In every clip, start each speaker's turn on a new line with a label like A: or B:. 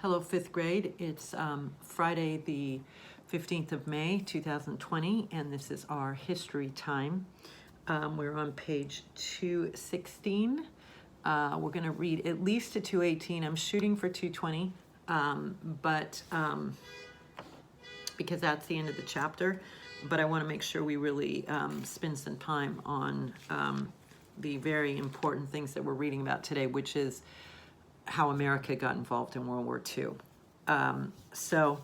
A: Hello, fifth grade. It's Friday, the 15th of May, 2020, and this is our history time. We're on page 216. We're going to read at least to 218. I'm shooting for 220, but because that's the end of the chapter. But I want to make sure we really spend some time on the very important things that we're reading about today, which is how America got involved in World War II. So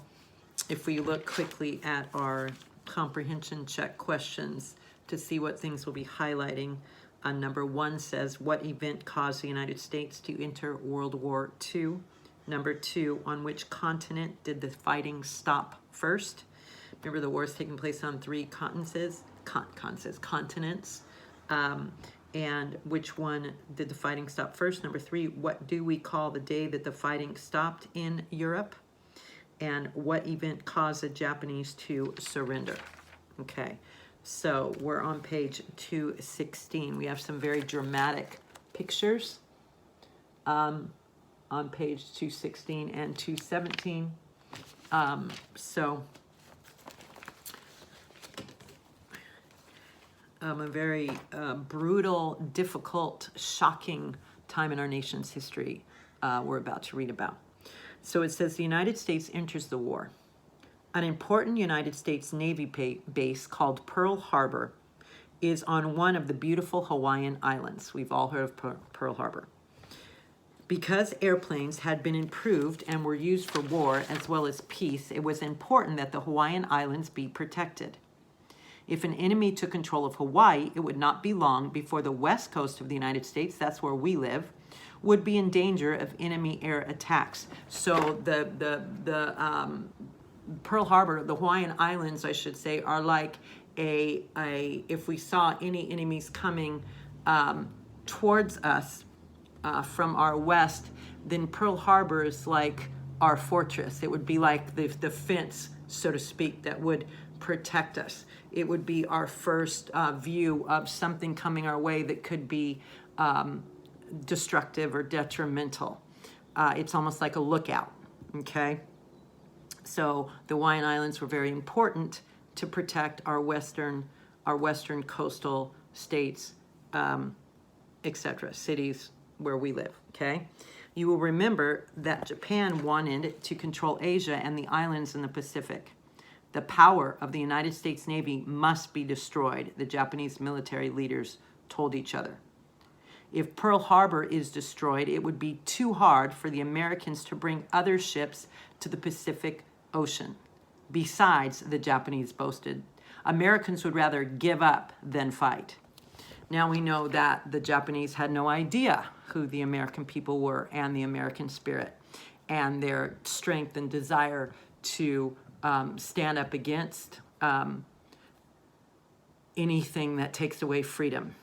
A: if we look quickly at our comprehension check questions to see what things we'll be highlighting, number one says, what event caused the United States to enter World War II? Number two, on which continent did the fighting stop first? Remember, the war is taking place on three continents. And which one did the fighting stop first? Number three, what do we call the day that the fighting stopped in Europe? And what event caused the Japanese to surrender? Okay, so we're on page 216. We have some very dramatic pictures on page 216 and 217. A very brutal, difficult, shocking time in our nation's history we're about to read about. So it says the United States enters the war. An important United States Navy base called Pearl Harbor is on one of the beautiful Hawaiian Islands. We've all heard of Pearl Harbor. Because airplanes had been improved and were used for war as well as peace, it was important that the Hawaiian Islands be protected. If an enemy took control of Hawaii, it would not be long before the west coast of the United States, that's where we live, would be in danger of enemy air attacks. So the Pearl Harbor, the Hawaiian Islands, I should say, are like if we saw any enemies coming towards us from our west, then Pearl Harbor is like our fortress. It would be like the fence, so to speak, that would protect us. It would be our first view of something coming our way that could be destructive or detrimental. It's almost like a lookout, okay? So the Hawaiian Islands were very important to protect our western coastal states, etc., cities where we live, okay? You will remember that Japan wanted to control Asia and the islands in the Pacific. The power of the United States Navy must be destroyed, the Japanese military leaders told each other. If Pearl Harbor is destroyed, it would be too hard for the Americans to bring other ships to the Pacific Ocean. Besides, the Japanese boasted, Americans would rather give up than fight. Now we know that the Japanese had no idea who the American people were and the American spirit and their strength and desire to stand up against anything that takes away freedom.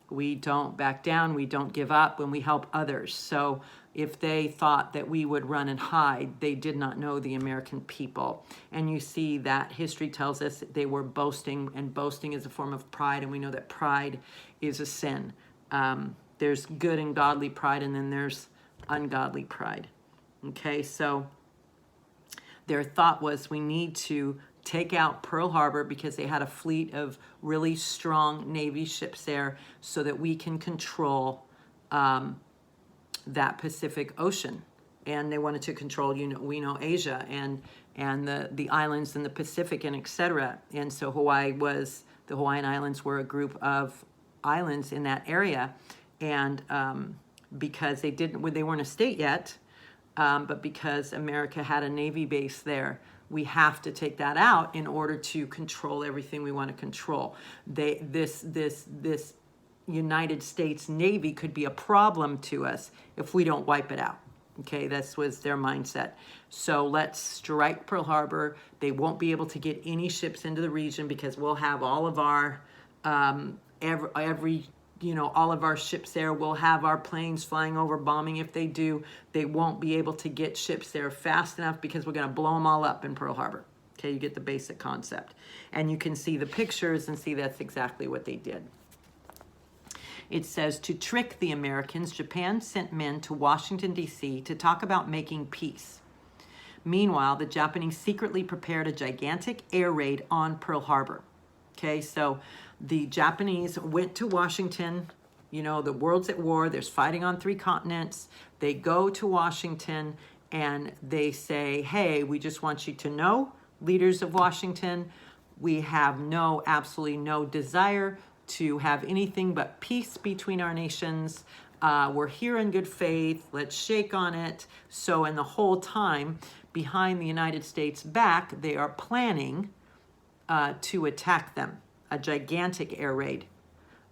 A: We don't back down, we don't give up when we help others. So if they thought that we would run and hide, they did not know the American people. And you see that history tells us that they were boasting, and boasting is a form of pride, and we know that pride is a sin. There's good and godly pride, and then there's ungodly pride. Okay, so their thought was we need to take out Pearl Harbor because they had a fleet of really strong Navy ships there so that we can control that Pacific Ocean. And they wanted to control, we know Asia and the islands in the Pacific and etc. And so the Hawaiian Islands were a group of islands in that area. And because they weren't a state yet, but because America had a Navy base there, we have to take that out in order to control everything we want to control. This United States Navy could be a problem to us if we don't wipe it out. Okay, this was their mindset. So let's strike Pearl Harbor. They won't be able to get any ships into the region because we'll have all of our all of our ships there. We'll have our planes flying over bombing. If they do, they won't be able to get ships there fast enough because we're going to blow them all up in Pearl Harbor. Okay, you get the basic concept. And you can see the pictures and see that's exactly what they did. It says, to trick the Americans, Japan sent men to Washington, D.C. to talk about making peace. Meanwhile, the Japanese secretly prepared a gigantic air raid on Pearl Harbor. Okay, so the Japanese went to Washington. You know, the world's at war. There's fighting on 3 continents. They go to Washington and they say, hey, we just want you to know, leaders of Washington, we have absolutely no desire to have anything but peace between our nations. We're here in good faith. Let's shake on it. So, in the whole time, behind the United States' back, they are planning to attack them, a gigantic air raid.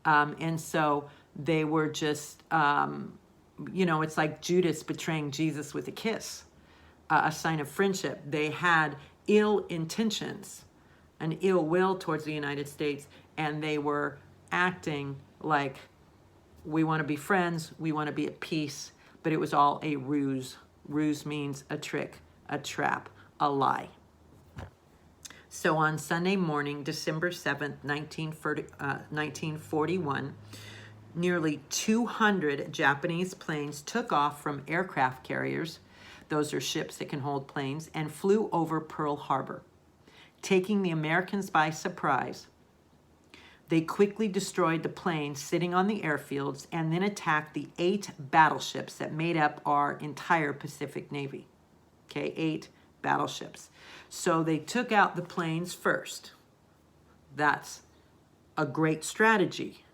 A: And so they were just, it's like Judas betraying Jesus with a kiss, a sign of friendship. They had ill intentions, an ill will towards the United States, and they were acting like, we want to be friends, we want to be at peace, but it was all a ruse. Ruse means a trick, a trap, a lie. So on Sunday morning, December 7th, 1941, nearly 200 Japanese planes took off from aircraft carriers, those are ships that can hold planes, and flew over Pearl Harbor, taking the Americans by surprise. They quickly destroyed the planes sitting on the airfields and then attacked the 8 battleships that made up our entire Pacific Navy. Okay, 8 battleships. So they took out the planes first. That's a great strategy,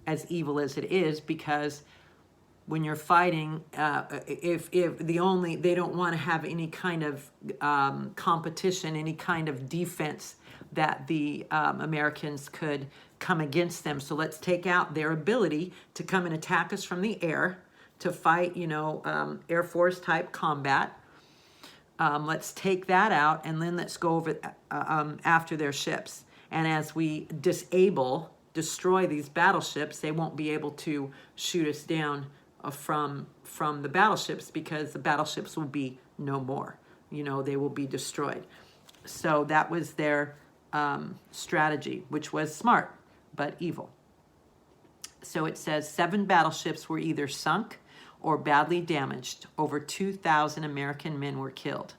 A: as evil as it is, because when you're fighting, if they don't want to have any kind of competition, any kind of defense that the Americans could come against them. So let's take out their ability to come and attack us from the air, to fight, Air Force type combat. Let's take that out, and then let's go over after their ships. And as we destroy these battleships, they won't be able to shoot us down from the battleships, because the battleships will be no more. They will be destroyed. So that was their strategy, which was smart but evil. So it says 7 battleships were either sunk or badly damaged. Over 2,000 American men were killed.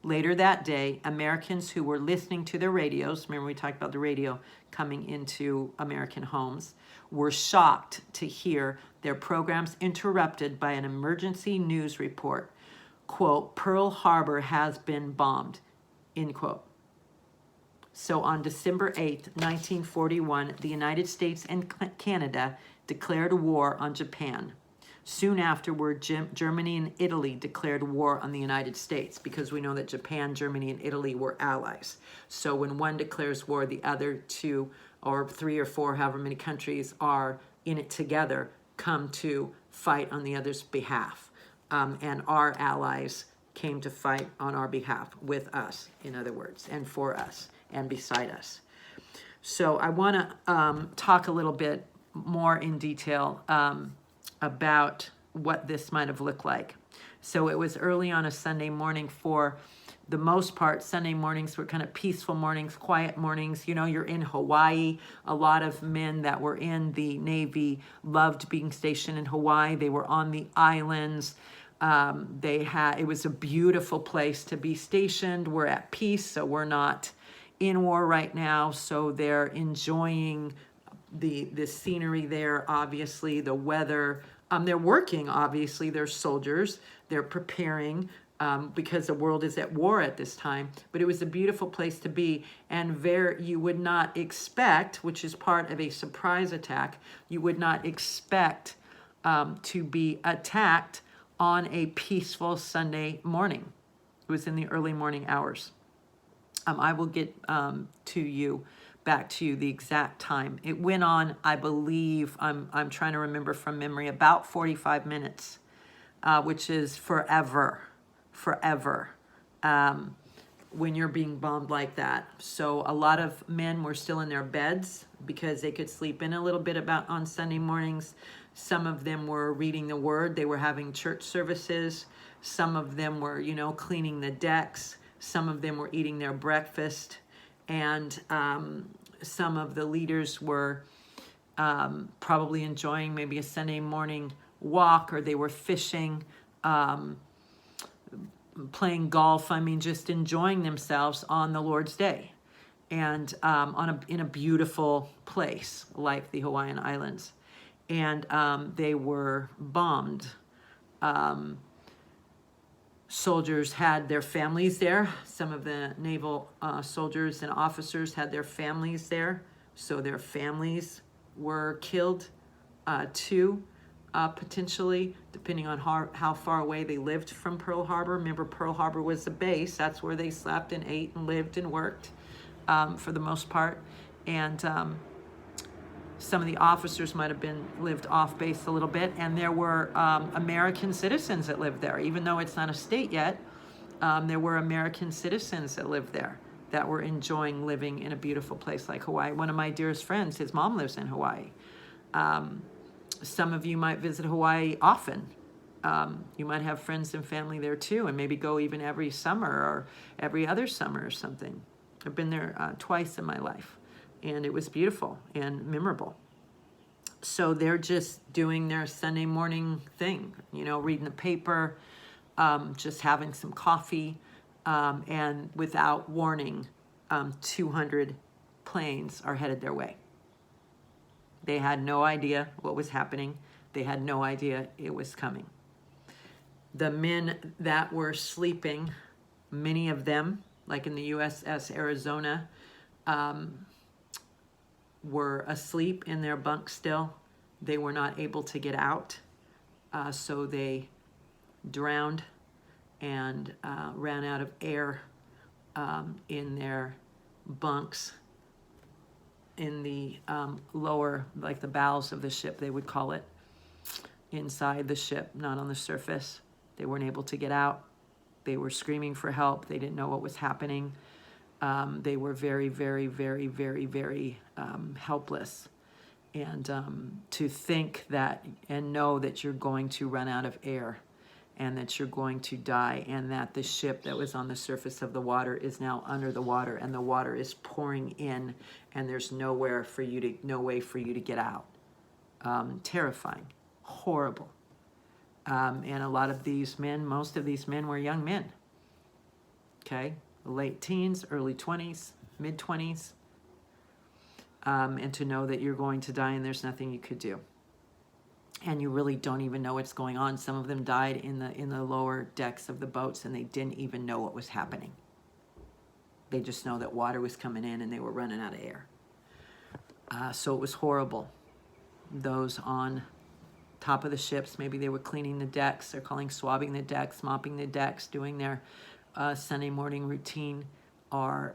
A: Later that day, Americans who were listening to their radios, remember we talked about the radio coming into American homes, were shocked to hear their programs interrupted by an emergency news report. Quote, Pearl Harbor has been bombed, end quote. So on December 8th, 1941, the United States and Canada declared war on Japan. Soon afterward, Germany and Italy declared war on the United States, because we know that Japan, Germany, and Italy were allies. So when one declares war, the other 2 or 3 or 4, however many countries are in it together, come to fight on the other's behalf. And our allies came to fight on our behalf, with us, in other words, and for us, and beside us. So I want to talk a little bit more in detail about what this might have looked like. So it was early on a Sunday morning. For the most part, Sunday mornings were kind of peaceful mornings, quiet mornings. You're in Hawaii. A lot of men that were in the Navy loved being stationed in Hawaii. They were on the islands. It was a beautiful place to be stationed. We're at peace, so we're not in war right now. So they're enjoying the scenery there, obviously, the weather. They're working, obviously, they're soldiers. They're preparing because the world is at war at this time. But it was a beautiful place to be, and you would not expect, which is part of a surprise attack, you would not expect to be attacked on a peaceful Sunday morning. It was in the early morning hours. I will get back to you the exact time. It went on, I believe, I'm trying to remember from memory, about 45 minutes, which is forever, when you're being bombed like that. So a lot of men were still in their beds because they could sleep in a little bit on Sunday mornings. Some of them were reading the word. They were having church services. Some of them were, cleaning the decks. Some of them were eating their breakfast. And some of the leaders were probably enjoying maybe a Sunday morning walk, or they were fishing, playing golf. I mean, just enjoying themselves on the Lord's Day, and in a beautiful place like the Hawaiian Islands. And they were bombed. Soldiers had their families there. Some of the naval soldiers and officers had their families there, so their families were killed too, potentially, depending on how far away they lived from Pearl Harbor. Remember, Pearl Harbor was the base. That's where they slept and ate and lived and worked for the most part. And some of the officers might have lived off base a little bit, and there were American citizens that lived there. Even though it's not a state yet, there were American citizens that lived there that were enjoying living in a beautiful place like Hawaii. One of my dearest friends, his mom lives in Hawaii. Some of you might visit Hawaii often. You might have friends and family there too, and maybe go even every summer or every other summer or something. I've been there twice in my life, and it was beautiful and memorable. So they're just doing their Sunday morning thing, reading the paper, just having some coffee, and without warning, 200 planes are headed their way. They had no idea what was happening. They had no idea it was coming. The men that were sleeping, many of them, like in the USS Arizona, were asleep in their bunk still. They were not able to get out, so they drowned and ran out of air in their bunks in the lower, like the bowels of the ship, they would call it, inside the ship, not on the surface. They weren't able to get out. They were screaming for help. They didn't know what was happening. They were very, very, very, very, very helpless. And to think that and know that you're going to run out of air, and that you're going to die, and that the ship that was on the surface of the water is now under the water, and the water is pouring in, and there's no way for you to get out. Terrifying, horrible. And a lot of these men, most of these men were young men. Okay, late teens, early 20s, mid 20s, and to know that you're going to die and there's nothing you could do. And you really don't even know what's going on. Some of them died in the lower decks of the boats, and they didn't even know what was happening. They just know that water was coming in and they were running out of air. So it was horrible. Those on top of the ships, maybe they were cleaning the decks, they're calling swabbing the decks, mopping the decks, doing their Sunday morning routine, are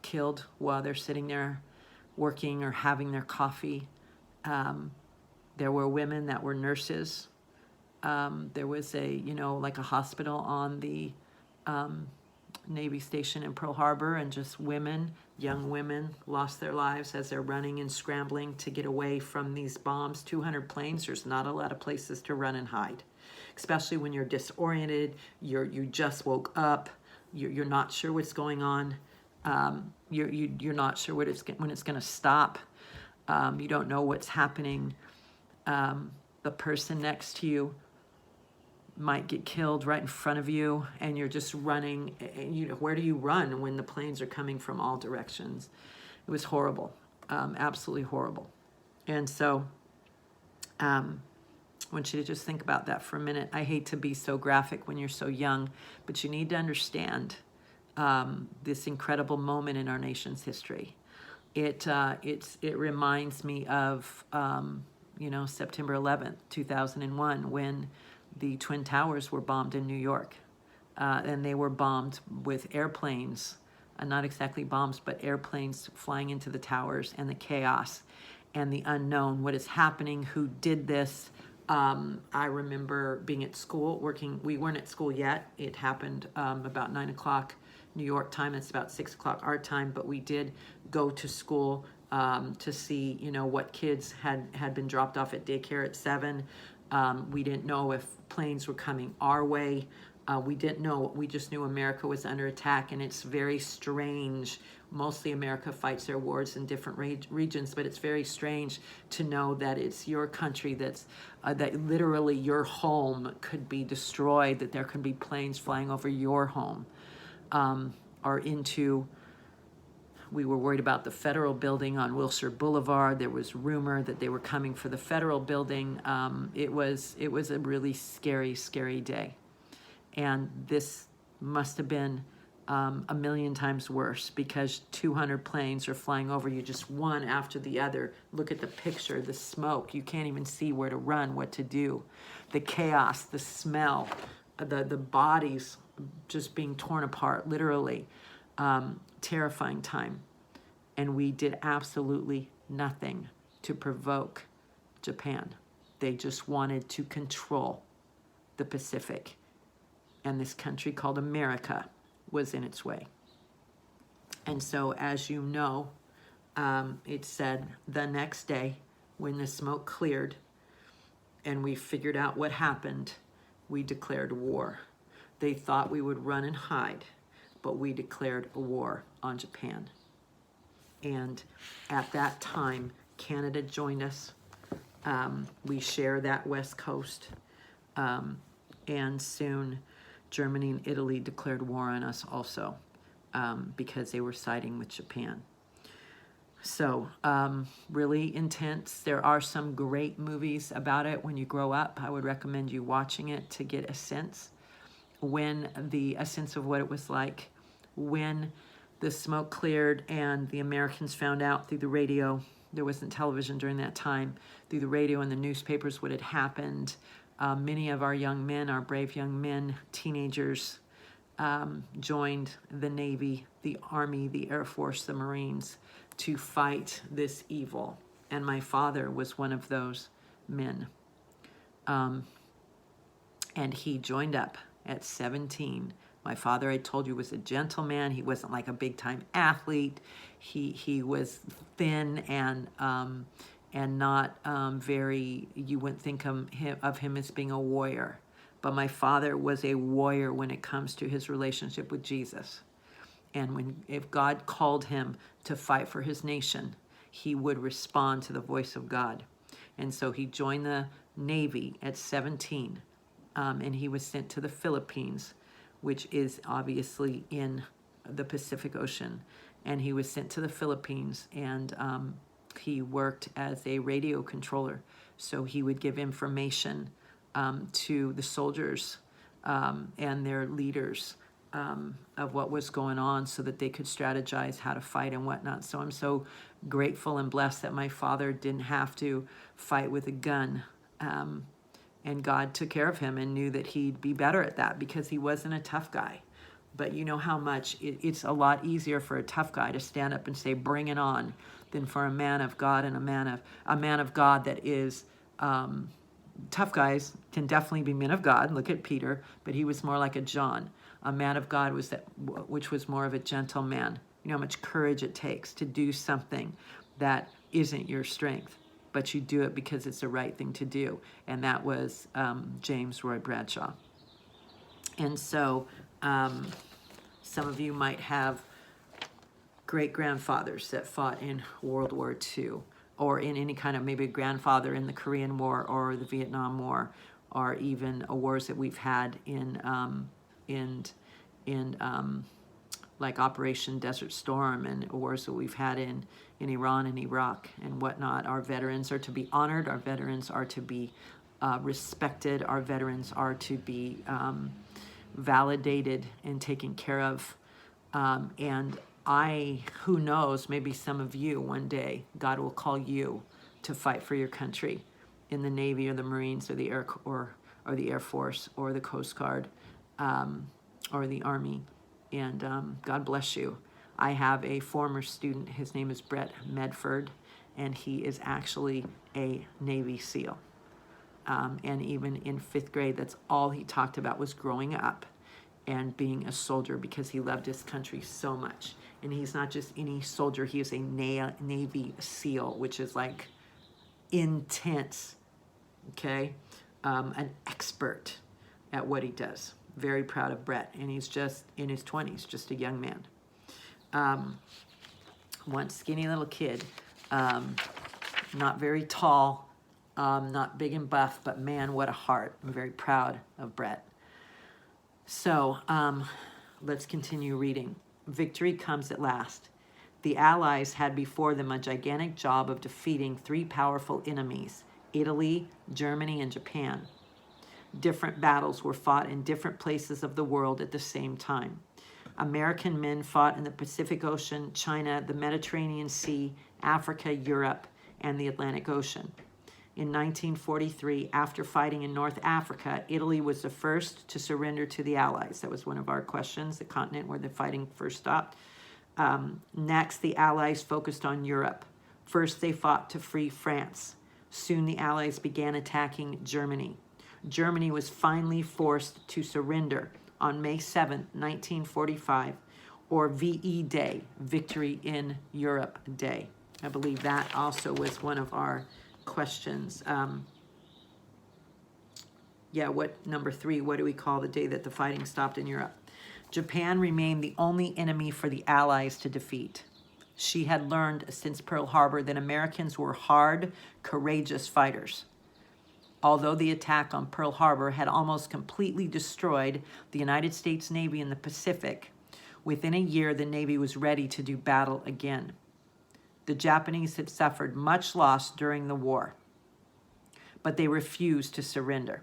A: killed while they're sitting there working or having their coffee. There were women that were nurses. There was like a hospital on the Navy station in Pearl Harbor, and just women, young women, lost their lives as they're running and scrambling to get away from these bombs. 200 planes, there's not a lot of places to run and hide, especially when you're disoriented, you just woke up, you're not sure what's going on, you're not sure when it's going to stop, you don't know what's happening. The person next to you might get killed right in front of you, and you're just running, and where do you run when the planes are coming from all directions? It was horrible, absolutely horrible. And so I want you to just think about that for a minute. I hate to be so graphic when you're so young, but you need to understand this incredible moment in our nation's history. It reminds me of September 11th, 2001, when the Twin Towers were bombed in New York. And they were bombed with airplanes, not exactly bombs, but airplanes flying into the towers, and the chaos and the unknown. What is happening? Who did this? I remember being at school, working. We weren't at school yet. It happened about 9 o'clock New York time. It's about 6 o'clock our time, but we did go to school to see, what kids had been dropped off at daycare at 7. We didn't know if planes were coming our way. We didn't know. We just knew America was under attack, and it's very strange. Mostly America fights their wars in different regions, but it's very strange to know that it's your country that literally your home could be destroyed, that there can be planes flying over your home, or into. We were worried about the federal building on Wilshire Boulevard. There was rumor that they were coming for the federal building. It was a really scary, scary day. And this must have been a million times worse, because 200 planes are flying over you, just one after the other. Look at the picture, the smoke. You can't even see where to run, what to do. The chaos, the smell, the bodies just being torn apart, literally. Terrifying time. And we did absolutely nothing to provoke Japan. They just wanted to control the Pacific. And this country called America was in its way. And so, as you know, it said the next day, when the smoke cleared and we figured out what happened, we declared war. They thought we would run and hide, but we declared a war on Japan. And at that time, Canada joined us. We share that West Coast. And soon, Germany and Italy declared war on us also, because they were siding with Japan. So really intense. There are some great movies about it when you grow up. I would recommend you watching it to get a sense a sense of what it was like when the smoke cleared and the Americans found out through the radio. There wasn't television during that time. Through the radio and the newspapers, what had happened. Many of our young men, our brave young men, teenagers, joined the Navy, the Army, the Air Force, the Marines to fight this evil. And my father was one of those men. And he joined up at 17. My father, I told you, was a gentleman. He wasn't like a big-time athlete. He was thin and not very, you wouldn't think of him as being a warrior. But my father was a warrior when it comes to his relationship with Jesus. And if God called him to fight for his nation, he would respond to the voice of God. And so he joined the Navy at 17, and he was sent to the Philippines, which is obviously in the Pacific Ocean. And he was sent to the Philippines, and he worked as a radio controller. So he would give information to the soldiers and their leaders of what was going on, so that they could strategize how to fight and whatnot. So I'm so grateful and blessed that my father didn't have to fight with a gun. And God took care of him and knew that he'd be better at that, because he wasn't a tough guy. But you know how much it's a lot easier for a tough guy to stand up and say, "Bring it on," than for a man of God and a man of God that is. Tough guys can definitely be men of God. Look at Peter, but he was more like a John. A man of God which was more of a gentleman. You know how much courage it takes to do something that isn't your strength, but you do it because it's the right thing to do. And that was James Roy Bradshaw. And so some of you might have great-grandfathers that fought in World War II, or in any kind of, maybe a grandfather in the Korean War or the Vietnam War, or even wars that we've had in like Operation Desert Storm, and wars that we've had in Iran and Iraq and whatnot. Our veterans are to be honored. Our veterans are to be respected. Our veterans are to be validated and taken care of. And who knows, maybe some of you one day, God will call you to fight for your country in the Navy or the Marines or the Air Corps or the Air Force or the Coast Guard or the Army. And God bless you. I have a former student, his name is Brett Medford, and he is actually a Navy SEAL. And even in 5th grade, that's all he talked about was growing up and being a soldier, because he loved his country so much. And he's not just any soldier, he is a Navy SEAL, which is like intense, okay? an expert at what he does. Very proud of Brett, and he's just in his 20s, just a young man. One skinny little kid, not very tall, not big and buff, but man, what a heart. I'm very proud of Brett. So let's continue reading. Victory comes at last. The Allies had before them a gigantic job of defeating three powerful enemies, Italy, Germany, and Japan. Different battles were fought in different places of the world at the same time. American men fought in the Pacific Ocean, China, the Mediterranean Sea, Africa, Europe, and the Atlantic Ocean. In 1943, after fighting in North Africa, Italy was the first to surrender to the Allies. That was one of our questions, the continent where the fighting first stopped. Next, the Allies focused on Europe. First, they fought to free France. Soon, the Allies began attacking Germany. Germany was finally forced to surrender on May 7, 1945, or VE Day, Victory in Europe Day. I believe that also was one of our questions. Number 3, what do we call the day that the fighting stopped in Europe? Japan remained the only enemy for the Allies to defeat. She had learned since Pearl Harbor that Americans were hard, courageous fighters. Although the attack on Pearl Harbor had almost completely destroyed the United States Navy in the Pacific, within a year the Navy was ready to do battle again. The Japanese had suffered much loss during the war, but they refused to surrender.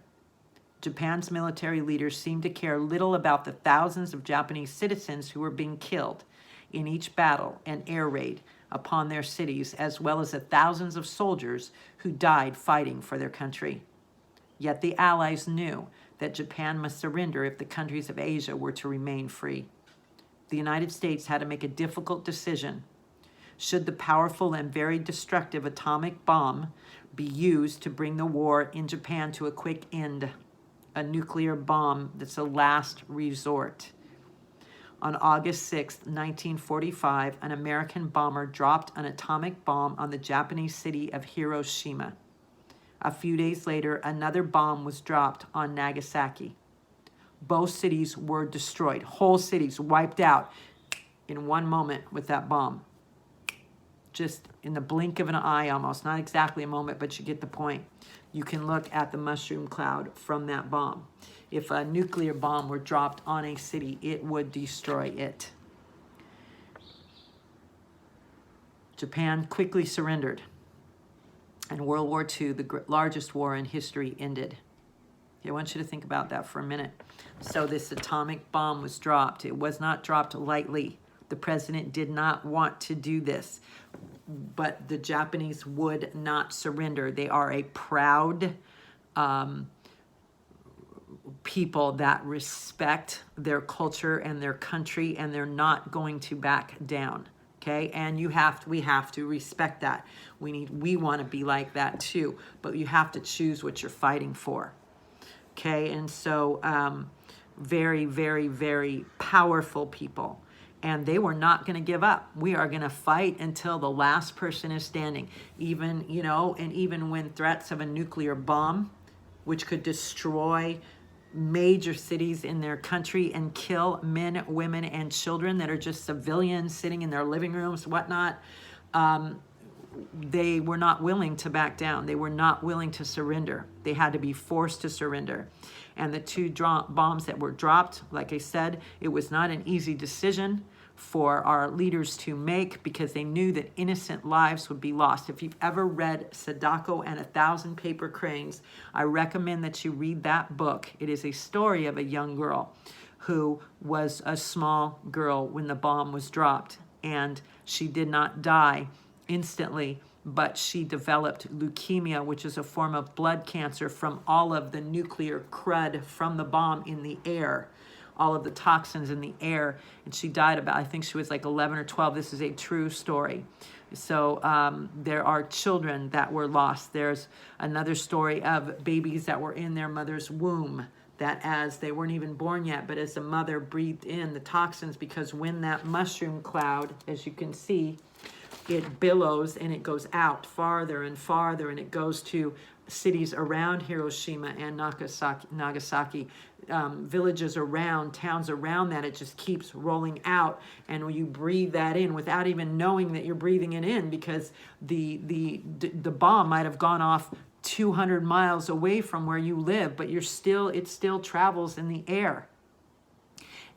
A: Japan's military leaders seemed to care little about the thousands of Japanese citizens who were being killed in each battle and air raid upon their cities, as well as the thousands of soldiers who died fighting for their country. Yet the Allies knew that Japan must surrender if the countries of Asia were to remain free. The United States had to make a difficult decision. Should the powerful and very destructive atomic bomb be used to bring the war in Japan to a quick end? A nuclear bomb that's a last resort. On August 6, 1945, an American bomber dropped an atomic bomb on the Japanese city of Hiroshima. A few days later, another bomb was dropped on Nagasaki. Both cities were destroyed. Whole cities wiped out in one moment with that bomb. Just in the blink of an eye almost. Not exactly a moment, but you get the point. You can look at the mushroom cloud from that bomb. If a nuclear bomb were dropped on a city, it would destroy it. Japan quickly surrendered, and World War II, the largest war in history, ended. I want you to think about that for a minute. So this atomic bomb was dropped. It was not dropped lightly. The president did not want to do this, but the Japanese would not surrender. They are a proud people that respect their culture and their country, and they're not going to back down. Okay, and we have to respect that. We want to be like that too, but you have to choose what you're fighting for. Okay, and so very, very, very powerful people. And they were not going to give up. We are going to fight until the last person is standing. Even when threats of a nuclear bomb, which could destroy major cities in their country and kill men, women, and children that are just civilians sitting in their living rooms, whatnot, they were not willing to back down. They were not willing to surrender. They had to be forced to surrender. And the two bombs that were dropped, like I said, it was not an easy decision for our leaders to make, because they knew that innocent lives would be lost. If you've ever read Sadako and 1,000 Paper Cranes, I recommend that you read that book. It is a story of a young girl who was a small girl when the bomb was dropped, and she did not die instantly, but she developed leukemia, which is a form of blood cancer from all of the nuclear crud from the bomb in the air, all of the toxins in the air, and she died about, I think she was like 11 or 12. This is a true story. So there are children that were lost. There's another story of babies that were in their mother's womb, that as they weren't even born yet, but as the mother breathed in the toxins, because when that mushroom cloud, as you can see, it billows and it goes out farther and farther, and it goes to cities around Hiroshima and Nagasaki, villages around, towns around that. It just keeps rolling out, and when you breathe that in without even knowing that you're breathing it in, because the bomb might have gone off 200 miles away from where you live, but it still travels in the air.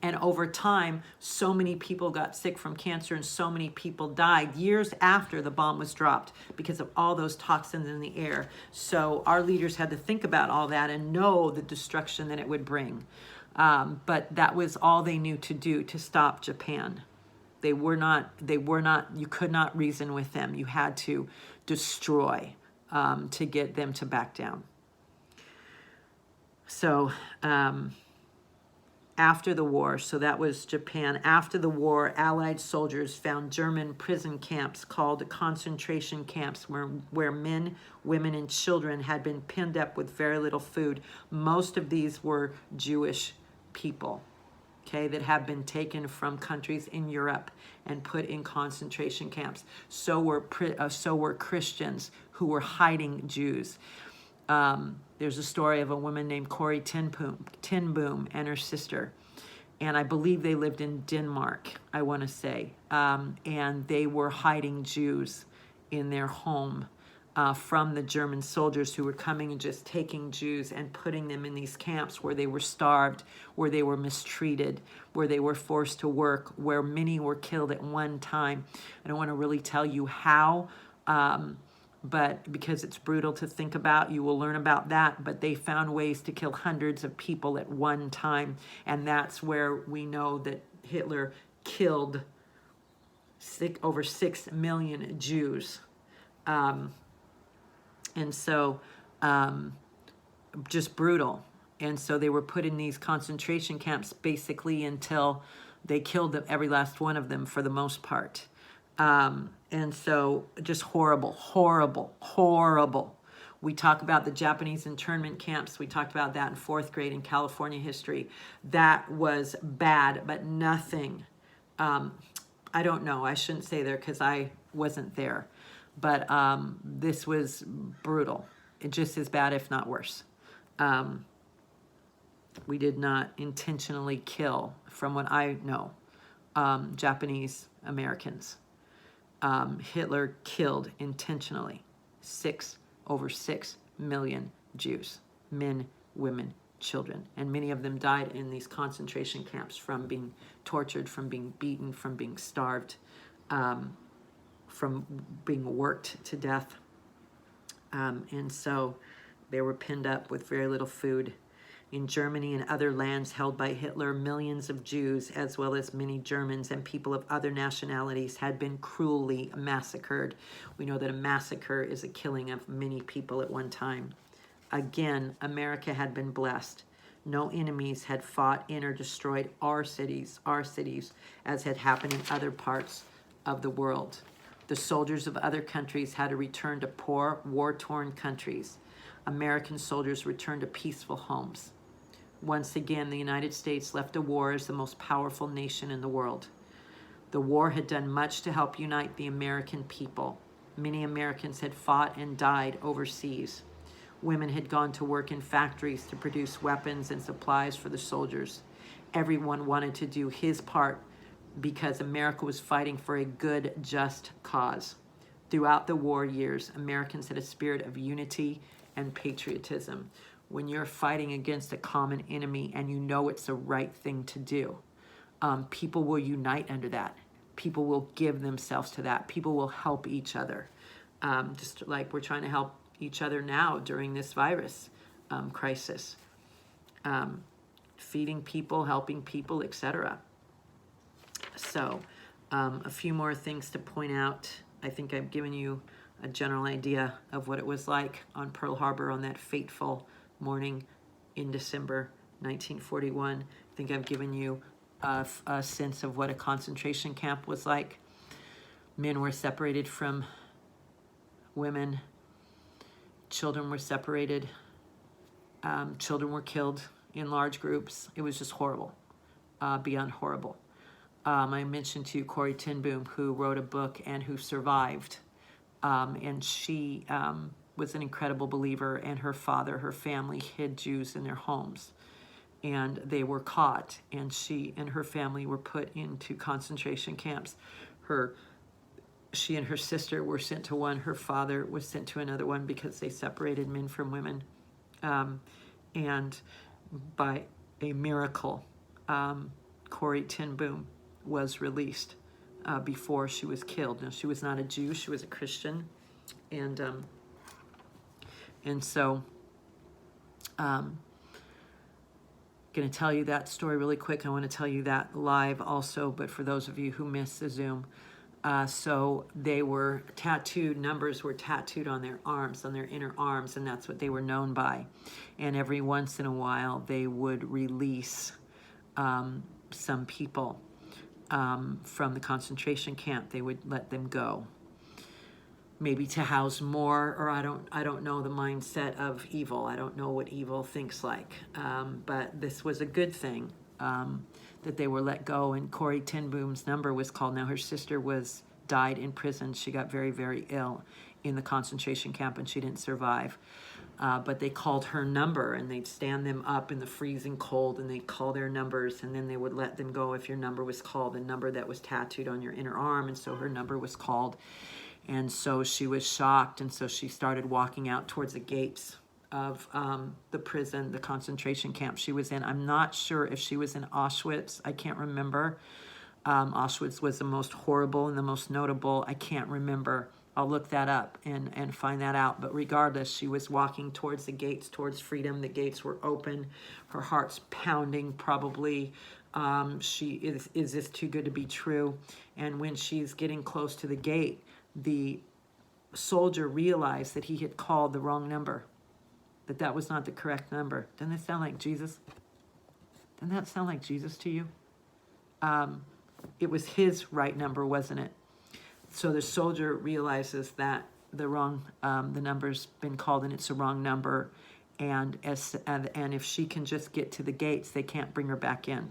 A: And over time, so many people got sick from cancer and so many people died years after the bomb was dropped because of all those toxins in the air. So our leaders had to think about all that and know the destruction that it would bring. But that was all they knew to do to stop Japan. You could not reason with them. You had to destroy to get them to back down. So, after the war, so that was Japan. After the war, Allied soldiers found German prison camps called concentration camps where men, women, and children had been pinned up with very little food. Most of these were Jewish people, okay, that have been taken from countries in Europe and put in concentration camps. So were Christians who were hiding Jews. There's a story of a woman named Corrie ten Boom and her sister. And I believe they lived in Denmark, I want to say. And they were hiding Jews in their home from the German soldiers who were coming and just taking Jews and putting them in these camps where they were starved, where they were mistreated, where they were forced to work, where many were killed at one time. I don't want to really tell you how, but because it's brutal to think about, you will learn about that. But they found ways to kill hundreds of people at one time. And that's where we know that Hitler killed over 6 million Jews. And so just brutal. And so they were put in these concentration camps basically until they killed every last one of them for the most part. And so just horrible, horrible, horrible. We talk about the Japanese internment camps. We talked about that in 4th grade in California history. That was bad, but nothing. I don't know. I shouldn't say there because I wasn't there. But this was brutal. Just as bad, if not worse. We did not intentionally kill, from what I know, Japanese Americans. Hitler killed intentionally over 6 million Jews, men, women, children. And many of them died in these concentration camps from being tortured, from being beaten, from being starved, from being worked to death. And so they were pinned up with very little food. In Germany and other lands held by Hitler, millions of Jews, as well as many Germans and people of other nationalities, had been cruelly massacred. We know that a massacre is a killing of many people at one time. Again, America had been blessed. No enemies had fought in or destroyed our cities, as had happened in other parts of the world. The soldiers of other countries had to return to poor, war-torn countries. American soldiers returned to peaceful homes. Once again, the United States left a war as the most powerful nation in the world. The war had done much to help unite the American people. Many Americans had fought and died overseas. Women had gone to work in factories to produce weapons and supplies for the soldiers. Everyone wanted to do his part because America was fighting for a good, just cause. Throughout the war years, Americans had a spirit of unity and patriotism. When you're fighting against a common enemy and you know it's the right thing to do, people will unite under that. People will give themselves to that. People will help each other. Just like we're trying to help each other now during this virus crisis. Feeding people, helping people, etc. So a few more things to point out. I think I've given you a general idea of what it was like on Pearl Harbor on that fateful morning in December 1941. I think I've given you a sense of what a concentration camp was like. Men were separated from women. Children were separated. Children were killed in large groups. It was just horrible, beyond horrible. I mentioned to you Corrie ten Boom, who wrote a book and who survived. And she was an incredible believer, and her father, her family hid Jews in their homes, and they were caught, and she and her family were put into concentration camps. She and her sister were sent to one. Her father was sent to another one because they separated men from women. And by a miracle, Corrie ten Boom was released before she was killed. Now, she was not a Jew; she was a Christian, and so. Going to tell you that story really quick. I want to tell you that live also, but for those of you who missed the Zoom. So they were tattooed, numbers were tattooed on their arms, on their inner arms, and that's what they were known by. And every once in a while, they would release some people from the concentration camp. They would let them go, maybe to house more, or I don't know the mindset of evil. I don't know what evil thinks like, but this was a good thing. That they were let go, and Corrie ten Boom's number was called. Now, her sister died in prison. She got very, very ill in the concentration camp, and she didn't survive. But they called her number, and they'd stand them up in the freezing cold, and they'd call their numbers, and then they would let them go if your number was called, a number that was tattooed on your inner arm, and so her number was called. And so she was shocked, and so she started walking out towards the gates of the prison, the concentration camp she was in. I'm not sure if she was in Auschwitz. I can't remember. Auschwitz was the most horrible and the most notable. I can't remember. I'll look that up and find that out. But regardless, she was walking towards the gates, towards freedom. The gates were open. Her heart's pounding, probably. Is this too good to be true? And when she's getting close to the gate, the soldier realized that he had called the wrong number, that was not the correct number. Doesn't that sound like Jesus? Doesn't that sound like Jesus to you? It was his right number, wasn't it? So the soldier realizes that the number's been called and it's the wrong number, and if she can just get to the gates, they can't bring her back in.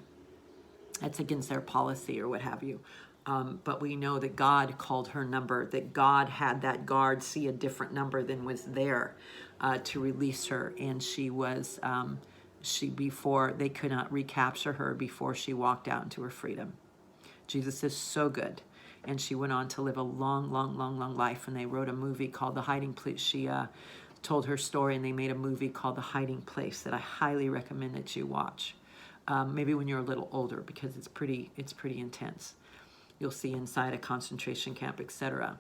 A: That's against their policy or what have you. But we know that God called her number, that God had that guard see a different number than was there to release her. And she was, before they could not recapture her before she walked out into her freedom. Jesus is so good. And she went on to live a long, long, long, long life. And they wrote a movie called The Hiding Place. She told her story, and they made a movie called The Hiding Place that I highly recommend that you watch. Maybe when you're a little older, because it's pretty intense. You'll see inside a concentration camp, etc.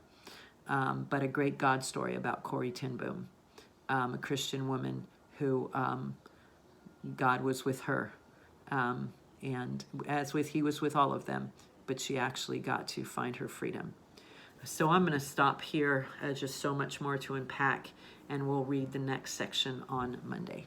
A: But a great God story about Corrie ten Boom, a Christian woman who God was with her, and he was with all of them, but she actually got to find her freedom. So I'm going to stop here. Just so much more to unpack, and we'll read the next section on Monday.